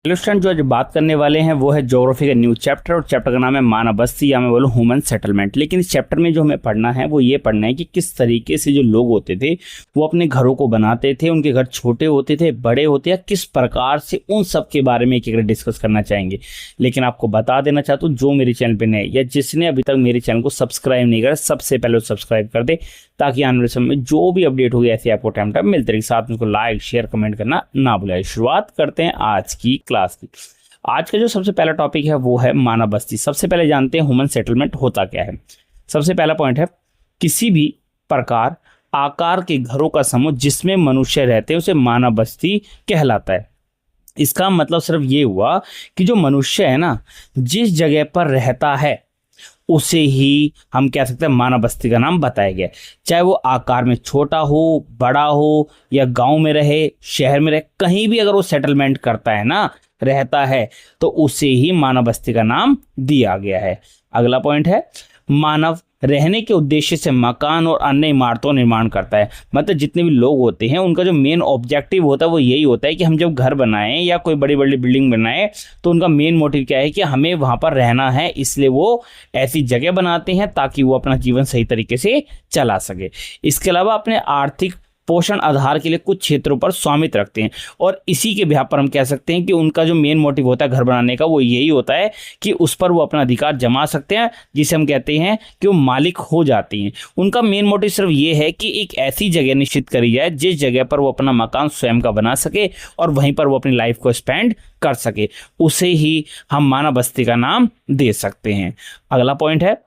Hello student, जो आज बात करने वाले हैं वो है ज्योग्राफी का न्यू चैप्टर और चैप्टर का नाम है मानव बस्ती या मैं बोलूँ ह्यूमन सेटलमेंट। लेकिन इस चैप्टर में जो हमें पढ़ना है वो ये पढ़ना है कि किस तरीके से जो लोग होते थे वो अपने घरों को बनाते थे, उनके घर छोटे होते थे, बड़े होते, या किस प्रकार से उन सब के बारे में एक एक डिस्कस करना चाहेंगे। लेकिन आपको बता देना चाहता हूँ, जो मेरे चैनल पर नए या जिसने अभी तक मेरे चैनल को सब्सक्राइब नहीं करा, सबसे पहले सब्सक्राइब कर दे ताकि आने वाले समय में जो भी अपडेट होगी ऐसे आपको टाइम टाइम मिलते रहेगी। साथ में उसको लाइक शेयर कमेंट करना ना भूलें। शुरुआत करते हैं आज की क्लास की। आज का जो सबसे पहला टॉपिक है वो है मानव बस्ती। सबसे पहले जानते हैं ह्यूमन सेटलमेंट होता क्या है। सबसे पहला पॉइंट है, किसी भी प्रकार आकार के घरों का समूह जिसमें मनुष्य रहते हैं उसे मानव बस्ती कहलाता है। इसका मतलब सिर्फ ये हुआ कि जो मनुष्य है ना, जिस जगह पर रहता है उसे ही हम कह सकते हैं मानव बस्ती का नाम बताया गया। चाहे वो आकार में छोटा हो, बड़ा हो, या गांव में रहे, शहर में रहे, कहीं भी अगर वो सेटलमेंट करता है ना, रहता है, तो उसे ही मानव बस्ती का नाम दिया गया है। अगला पॉइंट है, मानव रहने के उद्देश्य से मकान और अन्य इमारतों निर्माण करता है। मतलब जितने भी लोग होते हैं उनका जो मेन ऑब्जेक्टिव होता है वो यही होता है कि हम जब घर बनाएं या कोई बड़ी बड़ी बिल्डिंग बनाएं तो उनका मेन मोटिव क्या है कि हमें वहां पर रहना है। इसलिए वो ऐसी जगह बनाते हैं ताकि वो अपना जीवन सही तरीके से चला सके। इसके अलावा अपने आर्थिक पोषण आधार के लिए कुछ क्षेत्रों पर स्वामित्व रखते हैं, और इसी के बिहार पर हम कह सकते हैं कि उनका जो मेन मोटिव होता है घर बनाने का वो यही होता है कि उस पर वो अपना अधिकार जमा सकते हैं, जिसे हम कहते हैं कि वो मालिक हो जाते हैं। उनका मेन मोटिव सिर्फ ये है कि एक ऐसी जगह निश्चित करी जाए जिस जगह पर वो अपना मकान स्वयं का बना सके और वहीं पर वो अपनी लाइफ को स्पेंड कर सके। उसे ही हम मानव बस्ती का नाम दे सकते हैं। अगला पॉइंट है,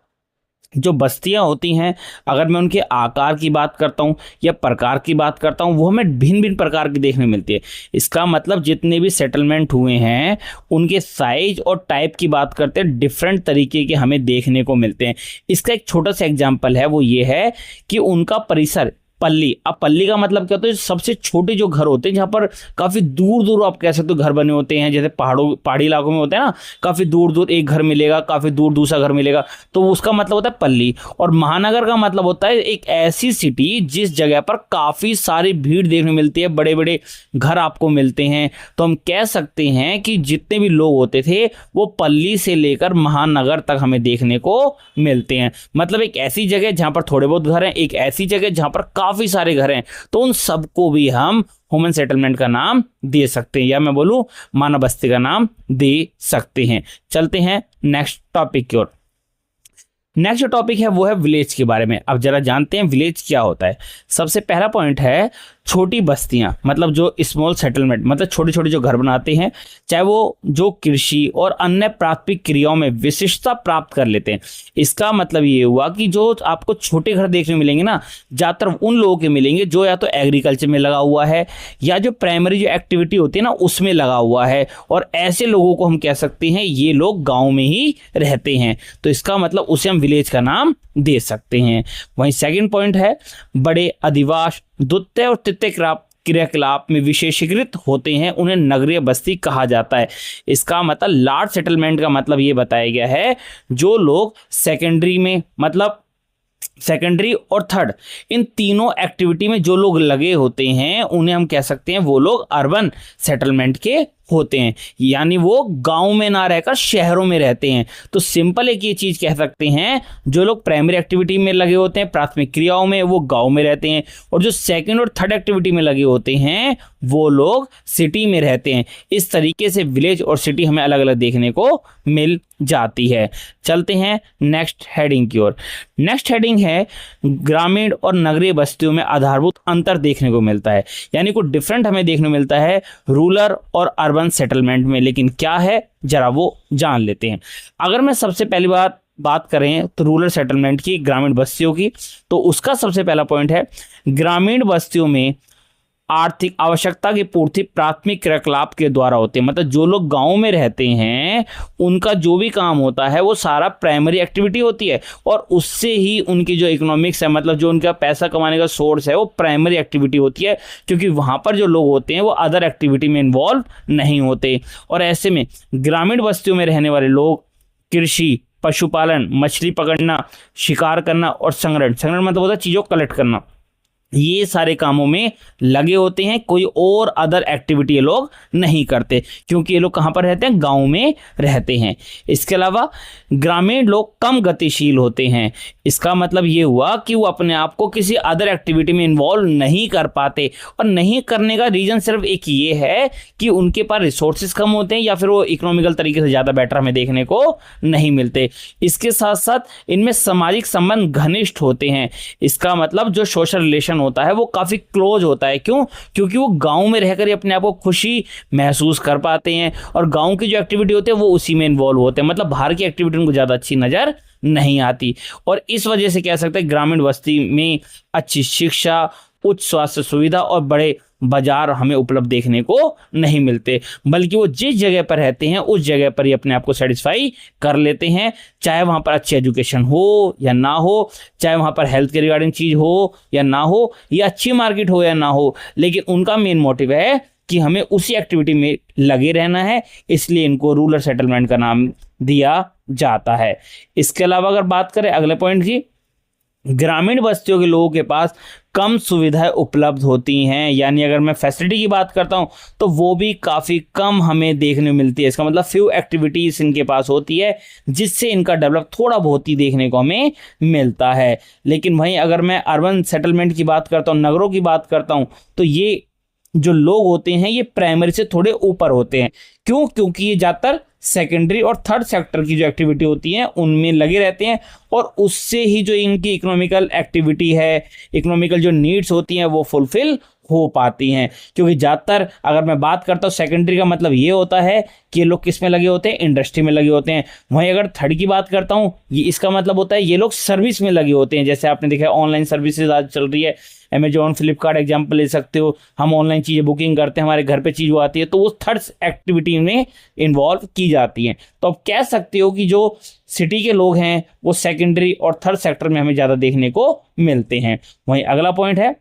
जो बस्तियां होती हैं, अगर मैं उनके आकार की बात करता हूं या प्रकार की बात करता हूं, वो हमें भिन्न भिन्न प्रकार की देखने मिलती है। इसका मतलब जितने भी सेटलमेंट हुए हैं उनके साइज और टाइप की बात करते हैं, डिफरेंट तरीके के हमें देखने को मिलते हैं। इसका एक छोटा सा एग्जाम्पल है, वो ये है कि उनका परिसर पल्ली। अब पल्ली का मतलब क्या होता है, सबसे छोटे जो घर होते हैं जहां पर काफी दूर दूर आप कह सकते हो घर बने होते हैं, जैसे पहाड़ी इलाकों में होते हैं ना, काफी दूर दूर एक घर मिलेगा, काफी दूर दूसरा घर मिलेगा, तो उसका मतलब होता है पल्ली। और महानगर का मतलब होता है एक ऐसी सिटी जिस जगह पर काफी सारी भीड़ देखने मिलती है, बड़े बड़े घर आपको मिलते हैं। तो हम कह सकते हैं कि जितने भी लोग होते थे वो पल्ली से लेकर महानगर तक हमें देखने को मिलते हैं। मतलब एक ऐसी जगह जहां पर थोड़े बहुत घर हैं, एक ऐसी जगह जहां पर काफी सारे घर हैं, तो उन सबको भी हम ह्यूमन सेटलमेंट का नाम दे सकते हैं, या मैं बोलूं मानव बस्ती का नाम दे सकते हैं। चलते हैं नेक्स्ट टॉपिक की ओर। नेक्स्ट टॉपिक है वो है विलेज के बारे में। अब जरा जानते हैं विलेज क्या होता है। सबसे पहला पॉइंट है, छोटी बस्तियां, मतलब जो स्मॉल सेटलमेंट, मतलब छोटे छोटे जो घर बनाते हैं, चाहे वो जो कृषि और अन्य प्राथमिक क्रियाओं में विशिष्टता प्राप्त कर लेते हैं। इसका मतलब ये हुआ कि जो आपको छोटे घर देखने मिलेंगे ना, ज्यादातर उन लोगों के मिलेंगे जो या तो एग्रीकल्चर में लगा हुआ है या जो प्राइमरी जो एक्टिविटी होती है ना उसमें लगा हुआ है, और ऐसे लोगों को हम कह सकते हैं ये लोग गाँव में ही रहते हैं। तो इसका मतलब उसे हम विलेज का नाम दे सकते हैं। वहीं सेकंड पॉइंट है, बड़े अधिवास द्वितीय और तृतीय क्रियाकलाप में विशेषीकृत होते हैं, उन्हें नगरीय बस्ती कहा जाता है। इसका मतलब लार्ज सेटलमेंट का मतलब ये बताया गया है, जो लोग सेकेंडरी में, मतलब सेकेंडरी और थर्ड, इन तीनों एक्टिविटी में जो लोग लगे होते हैं उन्हें हम कह सकते हैं वो लोग अर्बन सेटलमेंट के होते हैं, यानी वो गांव में ना रहकर शहरों में रहते हैं। तो सिंपल एक ये चीज कह सकते हैं, जो लोग प्राइमरी एक्टिविटी में लगे होते हैं, प्राथमिक क्रियाओं में, वो गांव में रहते हैं, और जो सेकंड और थर्ड एक्टिविटी में लगे होते हैं वो लोग सिटी में रहते हैं। इस तरीके से विलेज और सिटी हमें अलग अलग देखने को मिल जाती है। चलते हैं नेक्स्ट हेडिंग की ओर। नेक्स्ट हेडिंग है, ग्रामीण और नगरीय बस्तियों में आधारभूत अंतर देखने को मिलता है, यानी कुछ डिफरेंट हमें देखने को मिलता है रूरल और अर्बन सेटलमेंट में। लेकिन क्या है जरा वो जान लेते हैं। अगर मैं सबसे पहली बात करें तो रूरल सेटलमेंट की, ग्रामीण बस्तियों की, तो उसका सबसे पहला पॉइंट है, ग्रामीण बस्तियों में आर्थिक आवश्यकता की पूर्ति प्राथमिक क्रियाकलाप के द्वारा होती है। मतलब जो लोग गांव में रहते हैं उनका जो भी काम होता है वो सारा प्राइमरी एक्टिविटी होती है, और उससे ही उनकी जो इकोनॉमिक्स है, मतलब जो उनका पैसा कमाने का सोर्स है, वो प्राइमरी एक्टिविटी होती है, क्योंकि वहां पर जो लोग होते हैं वो अदर एक्टिविटी में इन्वॉल्व नहीं होते। और ऐसे में ग्रामीण बस्तियों में रहने वाले लोग कृषि, पशुपालन, मछली पकड़ना, शिकार करना और संग्रहण मतलब होता है चीजों को कलेक्ट करना, ये सारे कामों में लगे होते हैं, कोई और अदर एक्टिविटी ये लोग नहीं करते, क्योंकि ये लोग कहाँ पर रहते हैं, गांव में रहते हैं। इसके अलावा ग्रामीण लोग कम गतिशील होते हैं। इसका मतलब ये हुआ कि वो अपने आप को किसी अदर एक्टिविटी में इन्वॉल्व नहीं कर पाते, और नहीं करने का रीजन सिर्फ एक ये है कि उनके पास रिसोर्सेज कम होते हैं, या फिर वो इकोनॉमिकल तरीके से ज़्यादा बेटर हमें देखने को नहीं मिलते। इसके साथ साथ इनमें सामाजिक संबंध घनिष्ठ होते हैं। इसका मतलब जो सोशल रिलेशन होता है वो काफ़ी क्लोज होता है। क्यों? क्योंकि वो गांव में रहकर अपने आप को खुशी महसूस कर पाते हैं, और गांव की जो एक्टिविटी होती है वो उसी में इन्वॉल्व होते हैं। मतलब बाहर की एक्टिविटी उनको ज़्यादा अच्छी नज़र नहीं आती, और इस वजह से कह सकते हैं ग्रामीण बस्ती में अच्छी शिक्षा, उच्च स्वास्थ्य सुविधा और बड़े बाजार हमें उपलब्ध देखने को नहीं मिलते, बल्कि वो जिस जगह पर रहते हैं उस जगह पर ही अपने आप को सेटिस्फाई कर लेते हैं। चाहे वहाँ पर अच्छी एजुकेशन हो या ना हो, चाहे वहाँ पर हेल्थ के रिगार्डिंग चीज़ हो या ना हो, या अच्छी मार्केट हो या ना हो, लेकिन उनका मेन मोटिव है कि हमें उसी एक्टिविटी में लगे रहना है, इसलिए इनको रूरल सेटलमेंट का नाम दिया जाता है। इसके अलावा अगर बात करें अगले पॉइंट की, ग्रामीण बस्तियों के लोगों के पास कम सुविधाएं उपलब्ध होती हैं, यानी अगर मैं फैसिलिटी की बात करता हूं तो वो भी काफ़ी कम हमें देखने को मिलती है। इसका मतलब फ्यू एक्टिविटीज़ इनके पास होती है, जिससे इनका डेवलप थोड़ा बहुत ही देखने को हमें मिलता है। लेकिन वहीं अगर मैं अर्बन सेटलमेंट की बात करता हूँ, नगरों की बात करता हूँ, तो ये जो लोग होते हैं ये प्राइमरी से थोड़े ऊपर होते हैं। क्यों? क्योंकि ये ज़्यादातर सेकेंडरी और थर्ड सेक्टर की जो एक्टिविटी होती है उनमें लगे रहते हैं, और उससे ही जो इनकी इकोनॉमिकल एक्टिविटी है, इकोनॉमिकल जो नीड्स होती हैं वो फुलफिल हो पाती हैं। क्योंकि ज़्यादातर अगर मैं बात करता हूँ सेकेंडरी का मतलब ये होता है कि ये लोग किस में लगे होते हैं, इंडस्ट्री में लगे होते हैं। वहीं अगर थर्ड की बात करता हूँ, ये इसका मतलब होता है ये लोग सर्विस में लगे होते हैं। जैसे आपने देखा ऑनलाइन सर्विसेज आज चल रही है, अमेजॉन, फ्लिपकार्ट एग्जाम्पल ले सकते हो। हम ऑनलाइन चीज़ें बुकिंग करते हैं, हमारे घर पे चीज़ वो आती है, तो वो थर्ड एक्टिविटी में इन्वॉल्व की जाती हैं। तो आप कह सकते हो कि जो सिटी के लोग हैं वो सेकेंडरी और थर्ड सेक्टर में हमें ज़्यादा देखने को मिलते हैं। वहीं अगला पॉइंट है,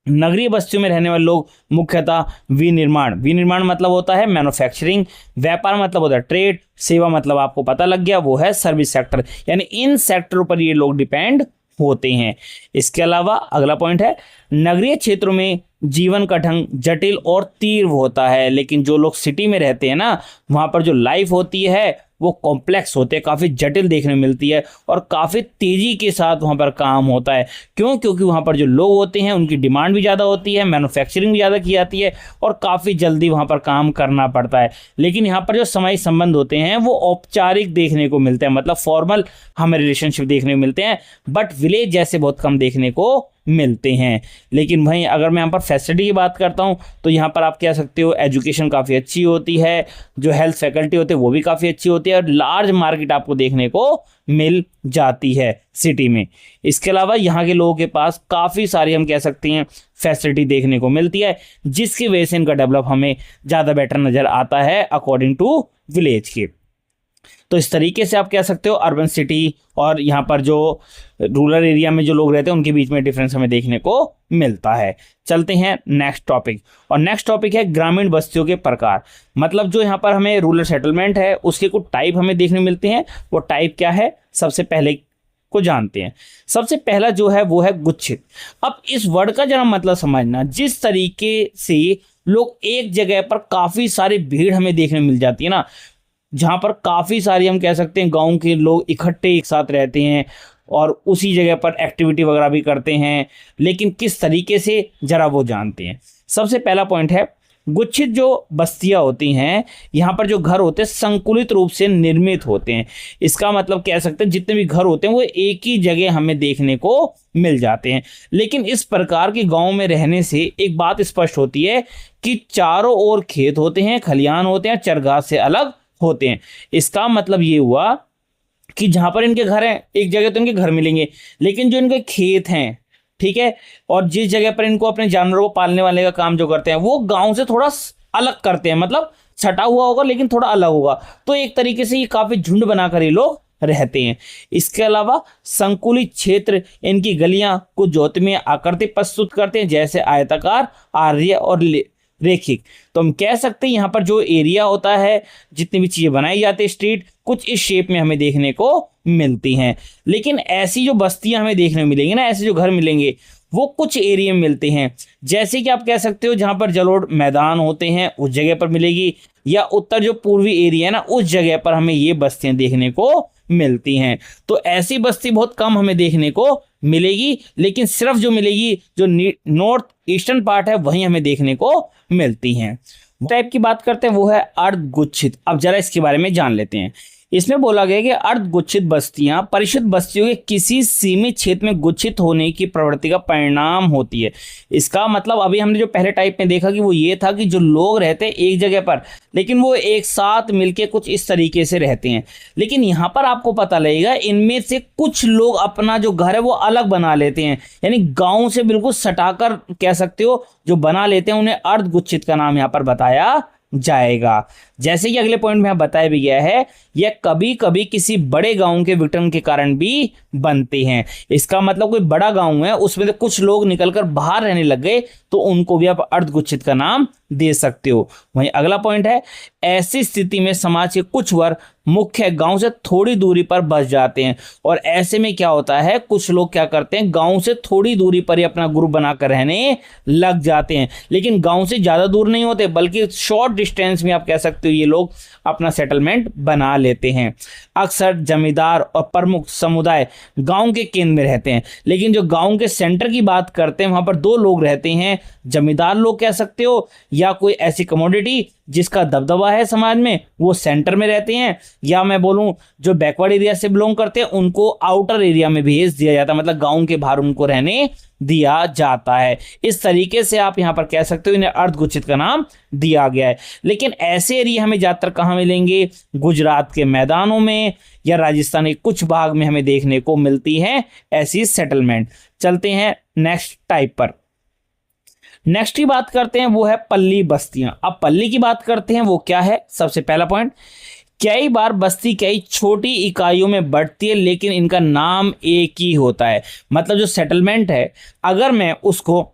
नगरीय बस्तियों में रहने वाले लोग मुख्यतः विनिर्माण मतलब होता है मैन्युफैक्चरिंग, व्यापार मतलब होता है ट्रेड, सेवा मतलब आपको पता लग गया वो है सर्विस सेक्टर, यानी इन सेक्टरों पर ये लोग डिपेंड होते हैं। इसके अलावा अगला पॉइंट है, नगरीय क्षेत्रों में जीवन का ढंग जटिल और तीव्र होता है, लेकिन जो लोग सिटी में रहते हैं ना, वहाँ पर जो लाइफ होती है वो कॉम्प्लेक्स होते हैं, काफ़ी जटिल देखने मिलती है, और काफ़ी तेज़ी के साथ वहाँ पर काम होता है। क्यों? क्योंकि वहाँ पर जो लोग होते हैं उनकी डिमांड भी ज़्यादा होती है, मैन्युफैक्चरिंग भी ज़्यादा की जाती है, और काफ़ी जल्दी वहाँ पर काम करना पड़ता है। लेकिन यहाँ पर जो सामाजिक संबंध होते हैं वो औपचारिक देखने को मिलते हैं, मतलब फॉर्मल हमें रिलेशनशिप देखने को मिलते हैं, बट विलेज जैसे बहुत कम देखने को मिलते हैं। लेकिन वहीं अगर मैं यहाँ पर फैसिलिटी की बात करता हूँ तो यहाँ पर आप कह सकते हो एजुकेशन काफ़ी अच्छी होती है, जो हेल्थ फैकल्टी होती है वो भी काफ़ी अच्छी होती है, और लार्ज मार्केट आपको देखने को मिल जाती है सिटी में। इसके अलावा यहाँ के लोगों के पास काफ़ी सारी हम कह सकते हैं फैसिलिटी देखने को मिलती है, जिसकी वजह से इनका डेवलप हमें ज़्यादा बेटर नज़र आता है अकॉर्डिंग टू विलेज के। तो इस तरीके से आप कह सकते हो अर्बन सिटी और यहाँ पर जो रूरल एरिया में जो लोग रहते हैं उनके बीच में डिफरेंस हमें देखने को मिलता है। चलते हैं नेक्स्ट टॉपिक, और नेक्स्ट टॉपिक है ग्रामीण बस्तियों के प्रकार। मतलब जो यहाँ पर हमें रूरल सेटलमेंट है उसके कुछ टाइप हमें देखने मिलते हैं। वो टाइप क्या है, सबसे पहले को जानते हैं। सबसे पहला जो है वो है गुच्छित। अब इस वर्ड का जरा मतलब समझना, जिस तरीके से लोग एक जगह पर काफ़ी सारी भीड़ हमें देखने मिल जाती है ना, जहाँ पर काफ़ी सारी हम कह सकते हैं गांव के लोग इकट्ठे एक साथ रहते हैं और उसी जगह पर एक्टिविटी वगैरह भी करते हैं, लेकिन किस तरीके से जरा वो जानते हैं। सबसे पहला पॉइंट है, गुच्छित जो बस्तियां होती हैं, यहाँ पर जो घर होते हैं संकुलित रूप से निर्मित होते हैं। इसका मतलब कह सकते हैं जितने भी घर होते हैं वो एक ही जगह हमें देखने को मिल जाते हैं। लेकिन इस प्रकार के गांव में रहने से एक बात स्पष्ट होती है कि चारों ओर खेत होते हैं, खलिहान होते हैं, चरगाह से अलग होते हैं। इसका मतलब ये हुआ कि जहां पर इनके घर हैं एक जगह तो इनके घर मिलेंगे, लेकिन जो इनके खेत हैं, ठीक है, और जिस जगह पर इनको अपने जानवरों को पालने वाले का काम जो करते हैं वो गांव से थोड़ा अलग करते हैं, मतलब छटा हुआ होगा लेकिन थोड़ा अलग होगा। तो एक तरीके से ये काफी झुंड बनाकर ये लोग रहते हैं। इसके अलावा संकुलित क्षेत्र इनकी गलियां कुछ ज्योति में आकृति प्रस्तुत करते हैं, जैसे आयताकार, आर्य और रेखिक। तो हम कह सकते हैं यहाँ पर जो एरिया होता है, जितनी भी चीज़ें बनाई जाती है स्ट्रीट, कुछ इस शेप में हमें देखने को मिलती हैं। लेकिन ऐसी जो बस्तियां हमें देखने को मिलेंगी ना, ऐसे जो घर मिलेंगे, वो कुछ एरिया में मिलते हैं। जैसे कि आप कह सकते हो जहाँ पर जलोढ़ मैदान होते हैं उस जगह पर मिलेगी, या उत्तर जो पूर्वी एरिया है ना उस जगह पर हमें ये बस्तियां देखने को मिलती हैं। तो ऐसी बस्ती बहुत कम हमें देखने को मिलेगी, लेकिन सिर्फ जो मिलेगी जो नॉर्थ ईस्टर्न पार्ट है वहीं हमें देखने को मिलती हैं। टाइप की बात करते हैं वो है अर्धगुच्छित। अब जरा इसके बारे में जान लेते हैं। इसमें बोला गया कि अर्धगुच्छित बस्तियां परिशुद्ध बस्तियों के किसी सीमित क्षेत्र में गुच्छित होने की प्रवृत्ति का परिणाम होती है। इसका मतलब अभी हमने जो पहले टाइप में देखा कि वो ये था कि जो लोग रहते हैं एक जगह पर, लेकिन वो एक साथ मिलके कुछ इस तरीके से रहते हैं। लेकिन यहाँ पर आपको पता लगेगा इनमें से कुछ लोग अपना जो घर है वो अलग बना लेते हैं, यानी गाँव से बिल्कुल सटाकर कह सकते हो जो बना लेते हैं, उन्हें अर्धगुच्छित का नाम यहाँ पर बताया जाएगा। जैसे कि अगले पॉइंट में यहाँ बताया भी गया है, यह कभी कभी किसी बड़े गांव के विघटन के कारण भी बनते हैं। इसका मतलब कोई बड़ा गांव है उसमें से कुछ लोग निकलकर बाहर रहने लग गए तो उनको भी आप अर्धगुच्छित का नाम दे सकते हो। वहीं अगला पॉइंट है, ऐसी स्थिति में समाज के कुछ वर्ग मुख्य गांव से थोड़ी दूरी पर बस जाते हैं। और ऐसे में क्या होता है, कुछ लोग क्या करते हैं गांव से थोड़ी दूरी पर ही अपना ग्रुप बनाकर रहने लग जाते हैं, लेकिन गांव से ज्यादा दूर नहीं होते बल्कि शॉर्ट डिस्टेंस में आप कह सकते हो ये लोग अपना सेटलमेंट बना लेते हैं। अक्सर जमींदार और प्रमुख समुदाय गांव के केंद्र में रहते हैं, लेकिन जो गांव के सेंटर की बात करते हैं वहां पर दो लोग रहते हैं, जमींदार लोग कह सकते हो या कोई ऐसी कमोडिटी जिसका दबदबा है समाज में वो सेंटर में रहते हैं, या मैं बोलूं जो बैकवर्ड एरिया से बिलोंग करते हैं उनको आउटर एरिया में भेज दिया जाता है, मतलब गांव के बाहर उनको रहने दिया जाता है। इस तरीके से आप यहां पर कह सकते हो इन्हें अर्धगुच्छित का नाम दिया गया है। लेकिन ऐसे एरिया हमें ज्यादातर कहां मिलेंगे, गुजरात के मैदानों में या राजस्थान के कुछ भाग में हमें देखने को मिलती है ऐसी सेटलमेंट। चलते हैं नेक्स्ट टाइप पर। नेक्स्ट की बात करते हैं वो है पल्ली बस्तियां। अब पल्ली की बात करते हैं वो क्या है, सबसे पहला पॉइंट, कई बार बस्ती कई छोटी इकाइयों में बढ़ती है लेकिन इनका नाम एक ही होता है। मतलब जो सेटलमेंट है अगर मैं उसको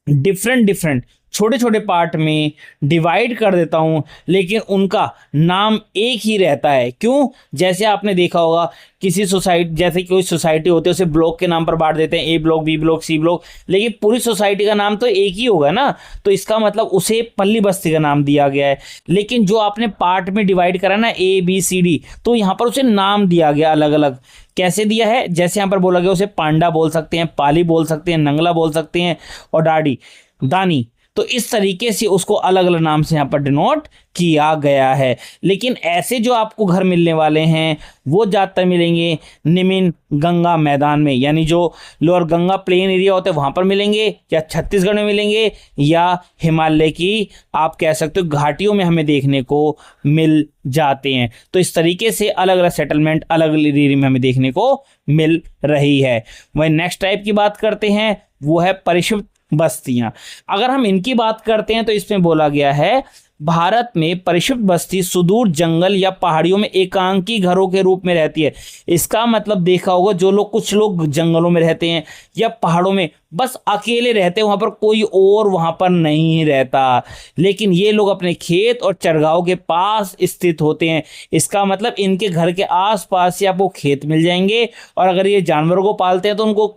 डिफरेंट छोटे छोटे पार्ट में डिवाइड कर देता हूं लेकिन उनका नाम एक ही रहता है। क्यों? जैसे आपने देखा होगा किसी सोसाइटी, जैसे कोई सोसाइटी होती है उसे ब्लॉक के नाम पर बांट देते हैं, A block, B block, C block, लेकिन पूरी सोसाइटी का नाम तो एक ही होगा ना, तो इसका मतलब उसे पल्ली बस्ती का नाम दिया गया है। लेकिन जो आपने पार्ट में डिवाइड करा ना ए बी सी डी, तो यहाँ पर उसे नाम दिया गया अलग अलग। कैसे दिया है? जैसे यहाँ पर बोला गया उसे पांडा बोल सकते हैं, पाली बोल सकते हैं, नंगला बोल सकते हैं और डाडी दानी, तो इस तरीके से उसको अलग अलग नाम से यहाँ पर डिनोट किया गया है। लेकिन ऐसे जो आपको घर मिलने वाले हैं वो ज़्यादातर मिलेंगे निमिन गंगा मैदान में, यानी जो लोअर गंगा प्लेन एरिया होता है वहाँ पर मिलेंगे, या छत्तीसगढ़ में मिलेंगे, या हिमालय की आप कह सकते हो घाटियों में हमें देखने को मिल जाते हैं। तो इस तरीके से अलग अलग सेटलमेंट अलग अलग एरिया में हमें देखने को मिल रही है। वही नेक्स्ट टाइप की बात करते हैं वो है परिशुद्ध बस्तियां। अगर हम इनकी बात करते हैं तो इसमें बोला गया है भारत में परिशुद्ध बस्ती सुदूर जंगल या पहाड़ियों में एकांकी घरों के रूप में रहती है। इसका मतलब देखा होगा जो लोग, कुछ लोग जंगलों में रहते हैं या पहाड़ों में बस अकेले रहते हैं, वहां पर कोई और वहां पर नहीं रहता, लेकिन ये लोग अपने खेत और चरगाहों के पास स्थित होते हैं। इसका मतलब इनके घर के आसपास से आपको खेत मिल जाएंगे, और अगर ये जानवरों को पालते हैं तो उनको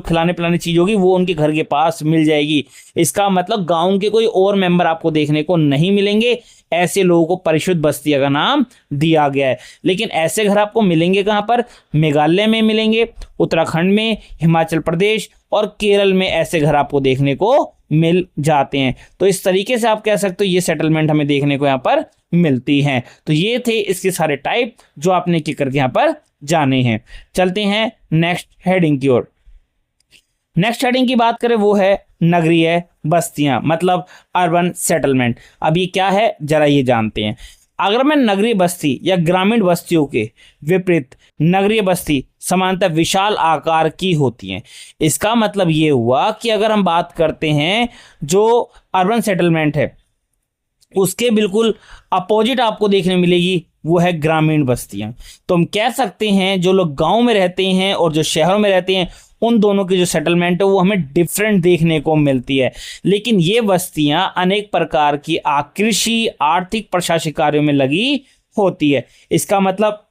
खिलाने पिलाने चीज होगी वो उनके घर के पास मिल जाएगी। इसका मतलब गाँव के कोई और मेंबर आपको देखने को नहीं मिलेंगे। ऐसे लोगों को परिशुद्ध बस्तियां का नाम दिया गया है। लेकिन ऐसे घर आपको मिलेंगे कहां पर? मेघालय में मिलेंगे, उत्तराखंड में, हिमाचल प्रदेश और केरल में ऐसे घर आपको देखने को मिल जाते हैं। तो इस तरीके से आप कह सकते हो ये सेटलमेंट हमें देखने को यहाँ पर मिलती हैं। तो ये थे इसके सारे टाइप जो आपने की करके यहाँ पर जाने हैं। चलते हैं नेक्स्ट हेडिंग की ओर। नेक्स्ट हेडिंग की बात करें वो है नगरीय बस्तियां, मतलब अर्बन सेटलमेंट। अब ये क्या है जरा ये जानते हैं। अगर मैं नगरीय बस्ती या ग्रामीण बस्तियों के विपरीत नगरीय बस्ती सामान्यतः विशाल आकार की होती हैं। इसका मतलब ये हुआ कि अगर हम बात करते हैं जो अर्बन सेटलमेंट है उसके बिल्कुल अपोजिट आपको देखने मिलेगी वो है ग्रामीण बस्तियां। तो हम कह सकते हैं जो लोग गांव में रहते हैं और जो शहरों में रहते हैं उन दोनों की जो सेटलमेंट है वो हमें डिफरेंट देखने को मिलती है। लेकिन ये बस्तियां अनेक प्रकार की कृषि, आर्थिक, प्रशासनिक कार्यों में लगी होती है। इसका मतलब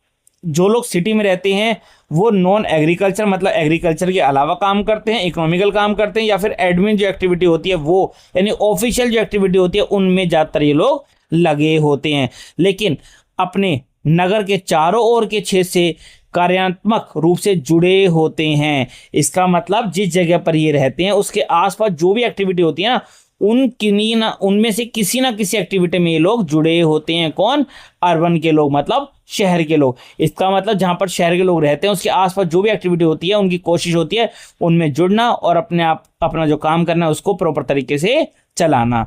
जो लोग सिटी में रहते हैं वो नॉन एग्रीकल्चर मतलब एग्रीकल्चर के अलावा काम करते हैं, इकोनॉमिकल काम करते हैं, या फिर एडमिन जो एक्टिविटी होती है वो यानी ऑफिशियल जो एक्टिविटी होती है उनमें ज़्यादातर ये लोग लगे होते हैं। लेकिन अपने नगर के चारों ओर के क्षेत्र से कार्यात्मक रूप से जुड़े होते हैं। इसका मतलब जिस जगह पर ये रहते हैं उसके आसपास जो भी एक्टिविटी होती है ना उनमें से किसी ना किसी एक्टिविटी में ये लोग जुड़े होते हैं। कौन? अर्बन के लोग मतलब शहर के लोग। इसका मतलब जहां पर शहर के लोग रहते हैं उसके आसपास जो भी एक्टिविटी होती है उनकी कोशिश होती है उनमें जुड़ना और अपना जो काम करना है उसको प्रॉपर तरीके से चलाना।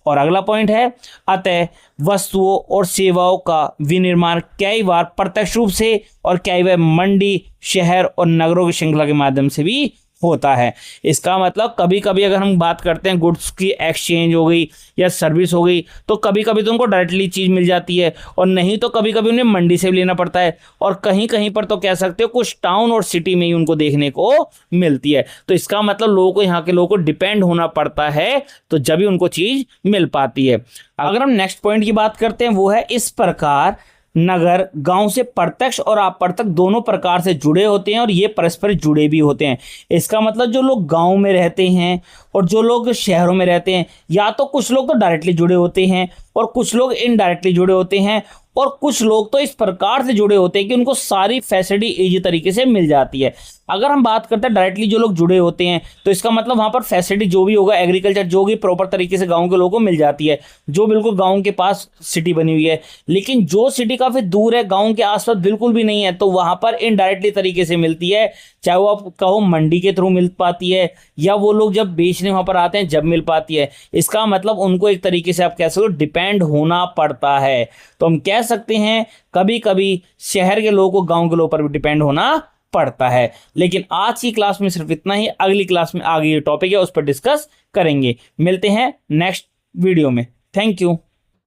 और अगला पॉइंट है, अतः वस्तुओं और सेवाओं का विनिर्माण कई बार प्रत्यक्ष रूप से और कई बार मंडी, शहर और नगरों की श्रृंखला के माध्यम से भी होता है। इसका मतलब कभी कभी अगर हम बात करते हैं गुड्स की एक्सचेंज हो गई या सर्विस हो गई तो कभी कभी तो उनको डायरेक्टली चीज़ मिल जाती है और नहीं तो कभी कभी उन्हें मंडी से भी लेना पड़ता है और कहीं कहीं पर तो कह सकते हो कुछ टाउन और सिटी में ही उनको देखने को मिलती है। तो इसका मतलब लोगों को, यहाँ के लोगों को डिपेंड होना पड़ता है तो जब भी उनको चीज़ मिल पाती है। अगर हम नेक्स्ट पॉइंट की बात करते हैं वो है, इस प्रकार नगर गांव से प्रत्यक्ष और अप्रत्यक्ष दोनों प्रकार से जुड़े होते हैं और ये परस्पर जुड़े भी होते हैं। इसका मतलब जो लोग गांव में रहते हैं और जो लोग शहरों में रहते हैं, या तो कुछ लोग तो डायरेक्टली जुड़े होते हैं और कुछ लोग इनडायरेक्टली जुड़े होते हैं और कुछ लोग तो इस प्रकार से जुड़े होते हैं कि उनको सारी फैसिलिटी इजी तरीके से मिल जाती है। अगर हम बात करते हैं डायरेक्टली जो लोग जुड़े होते हैं तो इसका मतलब वहाँ पर फैसिलिटी जो भी होगा एग्रीकल्चर जो भी प्रॉपर तरीके से गांव के लोगों को मिल जाती है, जो बिल्कुल गांव के पास सिटी बनी हुई है। लेकिन जो सिटी काफ़ी दूर है, गांव के आसपास बिल्कुल भी नहीं है, तो वहाँ पर इनडायरेक्टली तरीके से मिलती है, चाहे वो आप कहो मंडी के थ्रू मिल पाती है या वो लोग जब बेचने वहाँ पर आते हैं जब मिल पाती है। इसका मतलब उनको एक तरीके से आप कह सकते हो डिपेंड होना पड़ता है। तो हम कह सकते हैं कभी कभी शहर के लोगों को गाँव के लोगों पर भी डिपेंड होना पड़ता है। लेकिन आज की क्लास में सिर्फ इतना ही, अगली क्लास में आगे ये टॉपिक है उस पर डिस्कस करेंगे। मिलते हैं नेक्स्ट वीडियो में। Thank you.